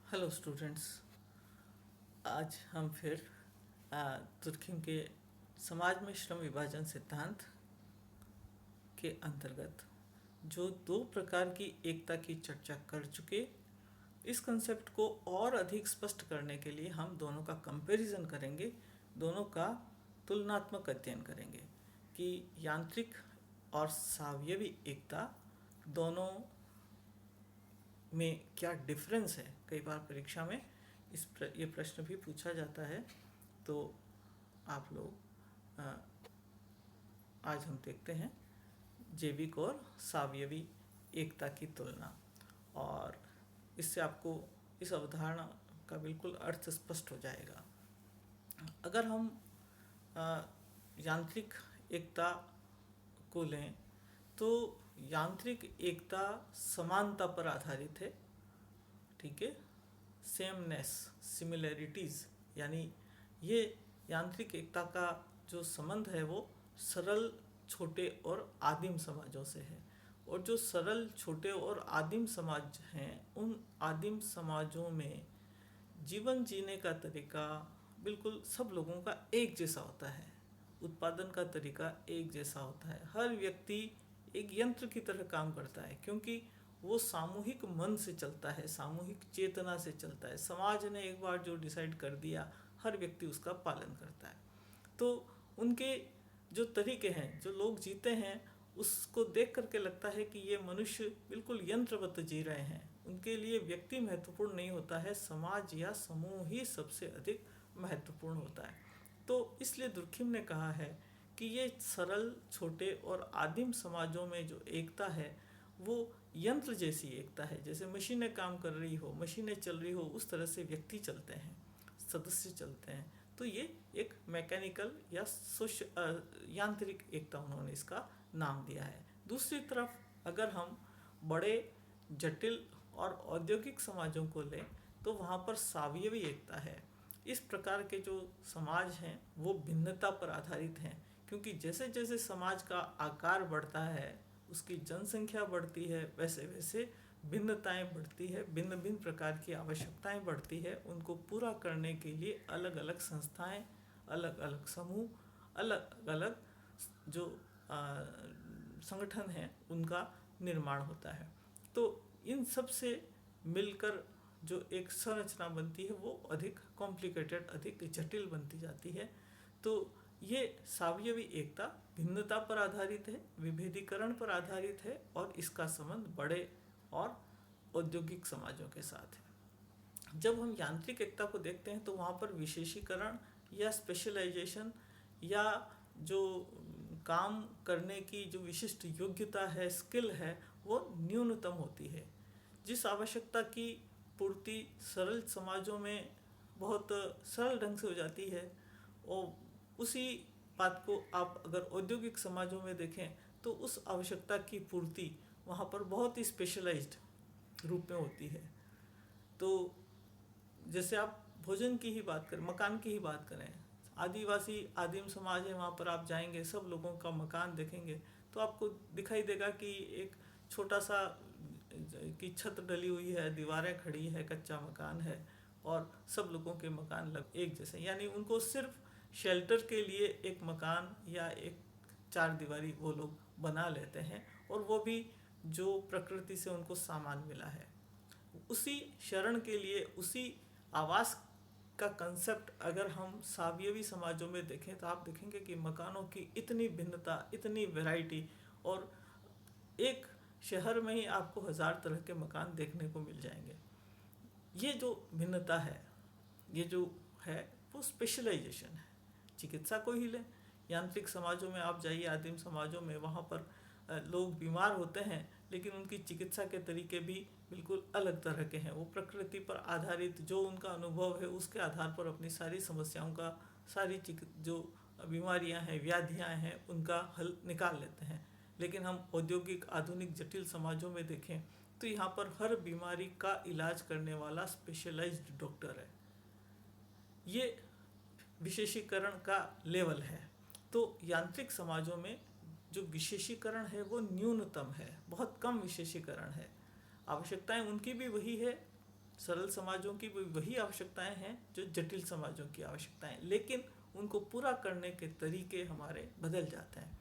Hello students. आज हम फिर तुर्खिम के समाज में श्रम विभाजन सिद्धांत के अंतर्गत जो दो प्रकार की एकता की चर्चा कर चुके, इस कंसेप्ट को और अधिक स्पष्ट करने के लिए हम दोनों का कंपैरिजन करेंगे, दोनों का तुलनात्मक अध्ययन करेंगे कि यांत्रिक और सावयवी एकता दोनों में क्या डिफरेंस है। कई बार परीक्षा में ये प्रश्न भी पूछा जाता है। तो आप लोग आज हम देखते हैं जैविक और सावयवी एकता की तुलना, और इससे आपको इस अवधारणा का बिल्कुल अर्थ स्पष्ट हो जाएगा। अगर हम यांत्रिक एकता को लें तो यांत्रिक एकता समानता पर आधारित है, ठीक है, सेमनेस, सिमिलैरिटीज़, यानी ये यांत्रिक एकता का जो संबंध है वो सरल, छोटे और आदिम समाजों से है। और जो सरल, छोटे और आदिम समाज हैं, उन आदिम समाजों में जीवन जीने का तरीका बिल्कुल सब लोगों का एक जैसा होता है, उत्पादन का तरीका एक जैसा होता है। हर व्यक्ति एक यंत्र की तरह काम करता है, क्योंकि वो सामूहिक मन से चलता है, सामूहिक चेतना से चलता है। समाज ने एक बार जो डिसाइड कर दिया, हर व्यक्ति उसका पालन करता है। तो उनके जो तरीके हैं, जो लोग जीते हैं, उसको देख करके लगता है कि ये मनुष्य बिल्कुल यंत्रवत जी रहे हैं। उनके लिए व्यक्ति महत्वपूर्ण नहीं होता है, समाज या समूह ही सबसे अधिक महत्वपूर्ण होता है। तो इसलिए दुर्खिम ने कहा है कि ये सरल, छोटे और आदिम समाजों में जो एकता है वो यंत्र जैसी एकता है। जैसे मशीनें काम कर रही हो, मशीनें चल रही हो, उस तरह से व्यक्ति चलते हैं, सदस्य चलते हैं। तो ये एक मैकेनिकल या यांत्रिक एकता उन्होंने इसका नाम दिया है। दूसरी तरफ अगर हम बड़े, जटिल और औद्योगिक समाजों को लें तो वहाँ पर सावयवी एकता है। इस प्रकार के जो समाज हैं वो भिन्नता पर आधारित हैं, क्योंकि जैसे जैसे समाज का आकार बढ़ता है, उसकी जनसंख्या बढ़ती है, वैसे वैसे भिन्नताएं बढ़ती है, भिन्न भिन्न प्रकार की आवश्यकताएं बढ़ती है। उनको पूरा करने के लिए अलग अलग संस्थाएं, अलग अलग समूह, अलग अलग जो संगठन हैं उनका निर्माण होता है। तो इन सब से मिलकर जो एक संरचना बनती है वो अधिक कॉम्प्लिकेटेड, अधिक जटिल बनती जाती है। तो ये सावयवी एकता भिन्नता पर आधारित है, विभेदीकरण पर आधारित है, और इसका संबंध बड़े और औद्योगिक समाजों के साथ है। जब हम यांत्रिक एकता को देखते हैं तो वहाँ पर विशेषीकरण या स्पेशलाइजेशन या जो काम करने की जो विशिष्ट योग्यता है, स्किल है, वो न्यूनतम होती है। जिस आवश्यकता की पूर्ति सरल समाजों में बहुत सरल ढंग से हो जाती है, और उसी बात को आप अगर औद्योगिक समाजों में देखें तो उस आवश्यकता की पूर्ति वहाँ पर बहुत ही स्पेशलाइज्ड रूप में होती है। तो जैसे आप भोजन की ही बात करें, मकान की ही बात करें, आदिवासी आदिम समाज है, वहाँ पर आप जाएंगे, सब लोगों का मकान देखेंगे तो आपको दिखाई देगा कि एक छोटा सा की छत डली हुई है, दीवारें खड़ी है, कच्चा मकान है, और सब लोगों के मकान लग एक जैसे, यानी उनको सिर्फ शेल्टर के लिए एक मकान या एक चार दीवारी वो लोग बना लेते हैं, और वो भी जो प्रकृति से उनको सामान मिला है। उसी शरण के लिए, उसी आवास का कंसेप्ट अगर हम सावयवी समाजों में देखें तो आप देखेंगे कि मकानों की इतनी भिन्नता, इतनी वैरायटी, और एक शहर में ही आपको 1000 तरह के मकान देखने को मिल जाएंगे। ये जो भिन्नता है, ये जो है वो स्पेशलाइजेशन है। चिकित्सा को ही लें, यांत्रिक समाजों में आप जाइए, आदिम समाजों में, वहाँ पर लोग बीमार होते हैं लेकिन उनकी चिकित्सा के तरीके भी बिल्कुल अलग तरह के हैं। वो प्रकृति पर आधारित जो उनका अनुभव है उसके आधार पर अपनी सारी समस्याओं का, सारी जो बीमारियां हैं, व्याधियां हैं, उनका हल निकाल लेते हैं। लेकिन हम औद्योगिक, आधुनिक, जटिल समाजों में देखें तो यहाँ पर हर बीमारी का इलाज करने वाला स्पेशलाइज्ड डॉक्टर है। ये विशेषीकरण का लेवल है। तो यांत्रिक समाजों में जो विशेषीकरण है वो न्यूनतम है, बहुत कम विशेषीकरण है। आवश्यकताएं उनकी भी वही है, सरल समाजों की वही आवश्यकताएं हैं जो जटिल समाजों की आवश्यकताएं, लेकिन उनको पूरा करने के तरीके हमारे बदल जाते हैं।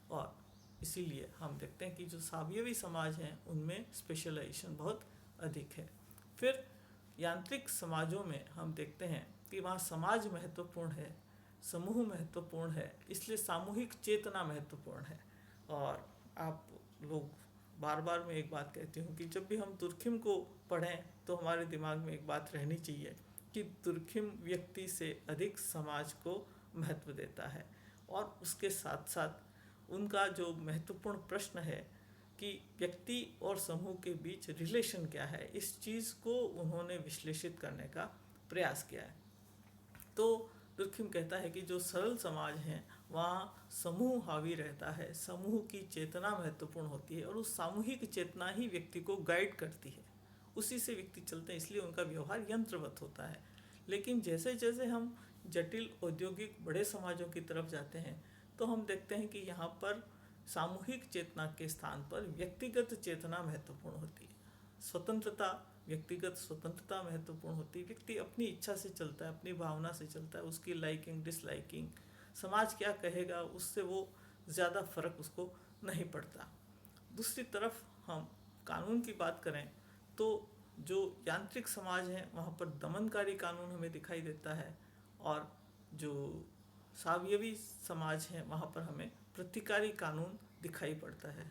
और इसीलिए हम देखते हैं कि जो सावयवी समाज हैं उनमें स्पेशलाइजेशन बहुत अधिक है। फिर यांत्रिक समाजों में हम देखते हैं कि वहाँ समाज महत्वपूर्ण है, समूह महत्वपूर्ण है, इसलिए सामूहिक चेतना महत्वपूर्ण है। और आप लोग बार बार मैं एक बात कहती हूँ कि जब भी हम तुर्खिम को पढ़ें तो हमारे दिमाग में एक बात रहनी चाहिए कि तुर्खिम व्यक्ति से अधिक समाज को महत्व देता है। और उसके साथ साथ उनका जो महत्वपूर्ण प्रश्न है कि व्यक्ति और समूह के बीच रिलेशन क्या है, इस चीज़ को उन्होंने विश्लेषित करने का प्रयास किया है। तो तुर्खिम कहता है कि जो सरल समाज हैं वहाँ समूह हावी रहता है, समूह की चेतना महत्वपूर्ण होती है और उस सामूहिक चेतना ही व्यक्ति को गाइड करती है, उसी से व्यक्ति चलते हैं, इसलिए उनका व्यवहार यंत्रवत होता है। लेकिन जैसे जैसे हम जटिल औद्योगिक बड़े समाजों की तरफ जाते हैं तो हम देखते हैं कि यहाँ पर सामूहिक चेतना के स्थान पर व्यक्तिगत चेतना महत्वपूर्ण होती है। स्वतंत्रता, व्यक्तिगत स्वतंत्रता महत्वपूर्ण होती है। व्यक्ति अपनी इच्छा से चलता है, अपनी भावना से चलता है, उसकी लाइकिंग डिसलाइकिंग, समाज क्या कहेगा उससे वो ज़्यादा फर्क उसको नहीं पड़ता। दूसरी तरफ हम कानून की बात करें तो जो यांत्रिक समाज है वहाँ पर दमनकारी कानून हमें दिखाई देता है, और जो सावयवी समाज है वहाँ पर हमें प्रतिकारी कानून दिखाई पड़ता है।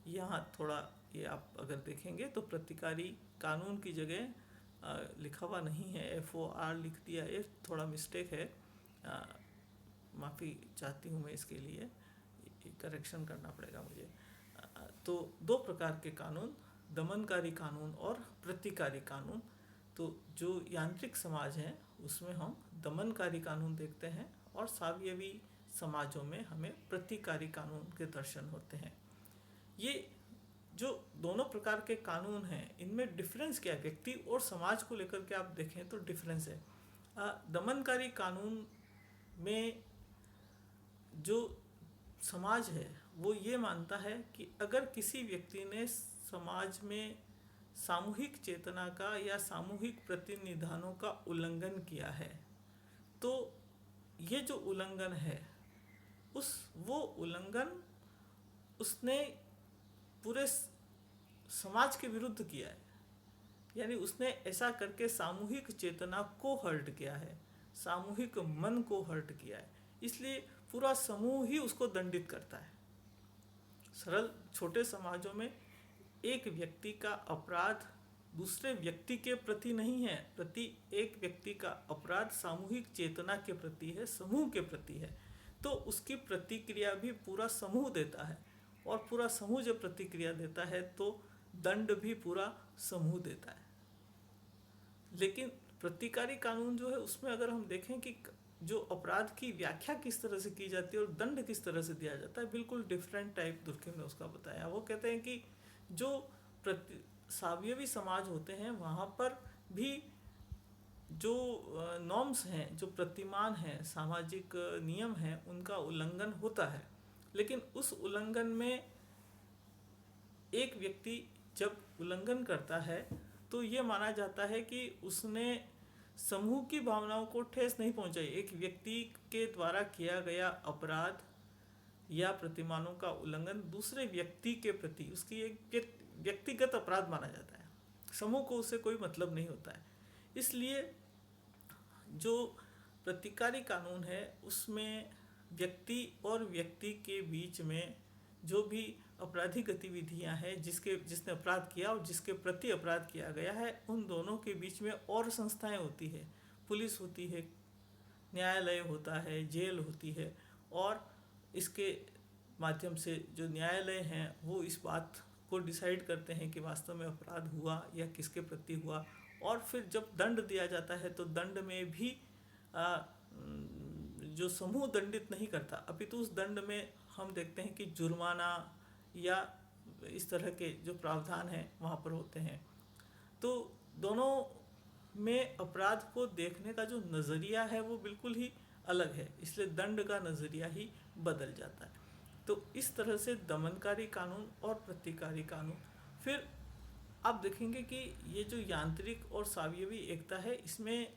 यहाँ थोड़ा ये आप अगर देखेंगे तो प्रतिकारी कानून की जगह लिखा हुआ नहीं है, FOR लिख दिया, ये थोड़ा मिस्टेक है, माफ़ी चाहती हूँ मैं इसके लिए, करेक्शन करना पड़ेगा मुझे। तो दो प्रकार के कानून, दमनकारी कानून और प्रतिकारी कानून। तो जो यांत्रिक समाज है उसमें हम दमनकारी कानून देखते हैं और सावयवी समाजों में हमें प्रतिकारी कानून के दर्शन होते हैं। ये जो दोनों प्रकार के कानून हैं इनमें डिफरेंस क्या है, व्यक्ति और समाज को लेकर के आप देखें तो डिफरेंस है। दमनकारी कानून में जो समाज है वो ये मानता है कि अगर किसी व्यक्ति ने समाज में सामूहिक चेतना का या सामूहिक प्रतिनिधानों का उल्लंघन किया है तो ये जो उल्लंघन है वो उल्लंघन उसने पूरे समाज के विरुद्ध किया है, यानी उसने ऐसा करके सामूहिक चेतना को हर्ट किया है, सामूहिक मन को हर्ट किया है, इसलिए पूरा समूह ही उसको दंडित करता है। सरल छोटे समाजों में एक व्यक्ति का अपराध दूसरे व्यक्ति के प्रति नहीं है, प्रति एक व्यक्ति का अपराध सामूहिक चेतना के प्रति है, समूह के प्रति है, तो उसकी प्रतिक्रिया भी पूरा समूह देता है, और पूरा समूह जब प्रतिक्रिया देता है तो दंड भी पूरा समूह देता है। लेकिन प्रतिकारी कानून जो है उसमें अगर हम देखें कि जो अपराध की व्याख्या किस तरह से की जाती है और दंड किस तरह से दिया जाता है, बिल्कुल डिफरेंट टाइप दुर्खिम ने उसका बताया। वो कहते हैं कि जो सावयवी समाज होते हैं वहाँ पर भी जो नॉर्म्स हैं, जो प्रतिमान हैं, सामाजिक नियम हैं, उनका उल्लंघन होता है, लेकिन उस उल्लंघन में एक व्यक्ति जब उल्लंघन करता है तो ये माना जाता है कि उसने समूह की भावनाओं को ठेस नहीं पहुंचाई। एक व्यक्ति के द्वारा किया गया अपराध या प्रतिमानों का उल्लंघन दूसरे व्यक्ति के प्रति उसकी एक व्यक्तिगत अपराध माना जाता है, समूह को उससे कोई मतलब नहीं होता है। इसलिए जो प्रतिकारी कानून है उसमें व्यक्ति और व्यक्ति के बीच में जो भी आपराधिक गतिविधियां हैं, जिसने अपराध किया और जिसके प्रति अपराध किया गया है, उन दोनों के बीच में और संस्थाएं होती है, पुलिस होती है, न्यायालय होता है, जेल होती है, और इसके माध्यम से जो न्यायालय हैं वो इस बात को डिसाइड करते हैं कि वास्तव में अपराध हुआ या किसके प्रति हुआ। और फिर जब दंड दिया जाता है तो दंड में भी जो समूह दंडित नहीं करता, अपितु उस दंड में हम देखते हैं कि जुर्माना या इस तरह के जो प्रावधान हैं वहाँ पर होते हैं। तो दोनों में अपराध को देखने का जो नज़रिया है वो बिल्कुल ही अलग है, इसलिए दंड का नज़रिया ही बदल जाता है। तो इस तरह से दमनकारी कानून और प्रतिकारी कानून। फिर आप देखेंगे कि ये जो यांत्रिक और सावयवी एकता है, इसमें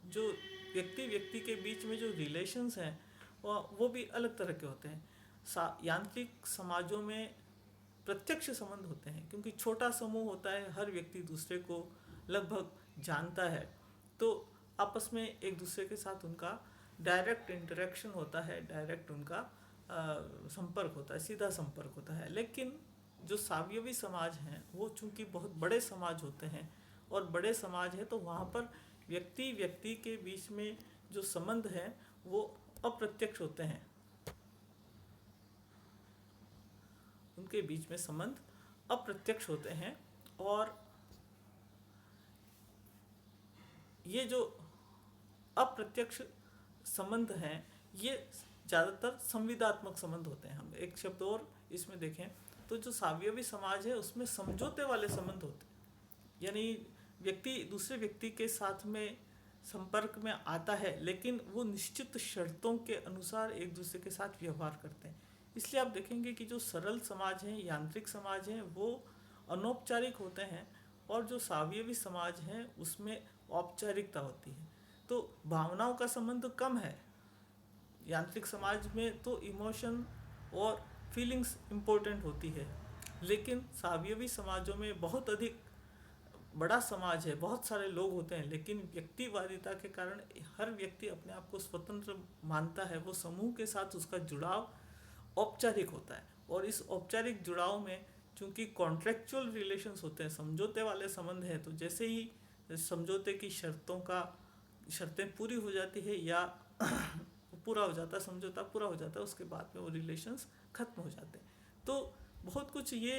जो व्यक्ति व्यक्ति के बीच में जो रिलेशंस हैं वो भी अलग तरह के होते हैं। यांत्रिक समाजों में प्रत्यक्ष संबंध होते हैं, क्योंकि छोटा समूह होता है, हर व्यक्ति दूसरे को लगभग जानता है, तो आपस में एक दूसरे के साथ उनका डायरेक्ट इंटरेक्शन होता है, डायरेक्ट उनका संपर्क होता है, सीधा संपर्क होता है। लेकिन जो सावयवी समाज हैं वो चूंकि बहुत बड़े समाज होते हैं और बड़े समाज है, तो वहाँ पर व्यक्ति व्यक्ति के बीच में जो संबंध हैं वो अप्रत्यक्ष होते हैं, उनके बीच में संबंध अप्रत्यक्ष होते हैं। और ये जो अप्रत्यक्ष संबंध हैं ये ज़्यादातर संविदात्मक संबंध होते हैं। हम एक शब्द और इसमें देखें तो जो सावयवी समाज है उसमें समझौते वाले संबंध होते हैं, यानी व्यक्ति दूसरे व्यक्ति के साथ में संपर्क में आता है, लेकिन वो निश्चित शर्तों के अनुसार एक दूसरे के साथ व्यवहार करते हैं। इसलिए आप देखेंगे कि जो सरल समाज हैं, यांत्रिक समाज हैं, वो अनौपचारिक होते हैं, और जो सावयवी समाज हैं उसमें औपचारिकता होती है। तो भावनाओं का संबंध कम है। यांत्रिक समाज में तो इमोशन और फीलिंग्स इम्पोर्टेंट होती है, लेकिन सावयवी समाजों में बहुत अधिक बड़ा समाज है, बहुत सारे लोग होते हैं, लेकिन व्यक्तिवादिता के कारण हर व्यक्ति अपने आप को स्वतंत्र मानता है। वो समूह के साथ उसका जुड़ाव औपचारिक होता है, और इस औपचारिक जुड़ाव में चूंकि कॉन्ट्रेक्चुअल रिलेशंस होते हैं, समझौते वाले संबंध हैं, तो जैसे ही समझौते की शर्तें पूरी हो जाती है या पूरा हो जाता है, समझौता पूरा हो जाता है, उसके बाद में वो रिलेशंस खत्म हो जाते हैं। तो बहुत कुछ ये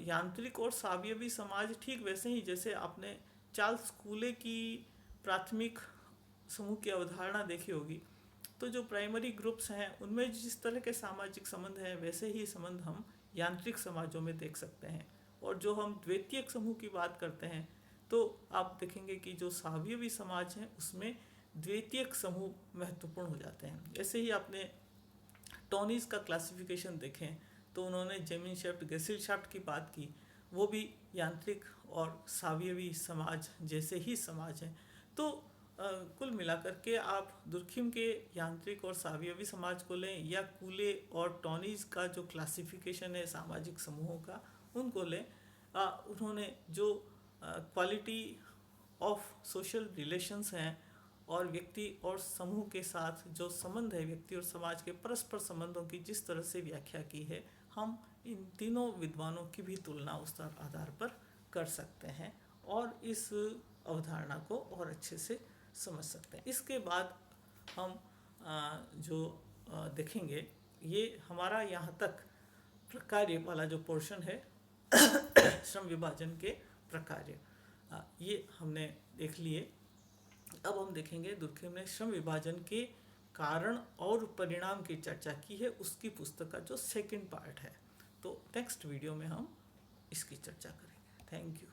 यांत्रिक और सावयवी समाज ठीक वैसे ही जैसे आपने चार्ल्स कूले की प्राथमिक समूह की अवधारणा देखी होगी, तो जो प्राइमरी ग्रुप्स हैं उनमें जिस तरह के सामाजिक संबंध हैं वैसे ही संबंध हम यांत्रिक समाजों में देख सकते हैं। और जो हम द्वितीयक समूह की बात करते हैं तो आप देखेंगे कि जो सावयवी समाज हैं उसमें द्वितीयक समूह महत्वपूर्ण हो जाते हैं। ऐसे ही आपने टोनीज का क्लासिफिकेशन देखें तो उन्होंने जेमिनशेफ्ट गेसिलशाफ्ट की बात की, वो भी यांत्रिक और सावयवी समाज जैसे ही समाज हैं। तो कुल मिलाकर के आप दुर्खिम के यांत्रिक और सावयवी समाज को लें या कूले और टोनीज का जो क्लासिफिकेशन है सामाजिक समूहों का उनको लें, उन्होंने जो क्वालिटी ऑफ सोशल रिलेशंस हैं और व्यक्ति और समूह के साथ जो संबंध है, व्यक्ति और समाज के परस्पर संबंधों की जिस तरह से व्याख्या की है, हम इन तीनों विद्वानों की भी तुलना उस आधार पर कर सकते हैं और इस अवधारणा को और अच्छे से समझ सकते हैं। इसके बाद हम जो देखेंगे ये हमारा यहाँ तक प्रकार्य वाला जो पोर्शन है श्रम विभाजन के प्रकार्य, ये हमने देख लिए। अब हम देखेंगे दुर्खिम ने श्रम विभाजन के कारण और परिणाम की चर्चा की है, उसकी पुस्तक का जो सेकंड पार्ट है। तो नेक्स्ट वीडियो में हम इसकी चर्चा करेंगे। Thank you.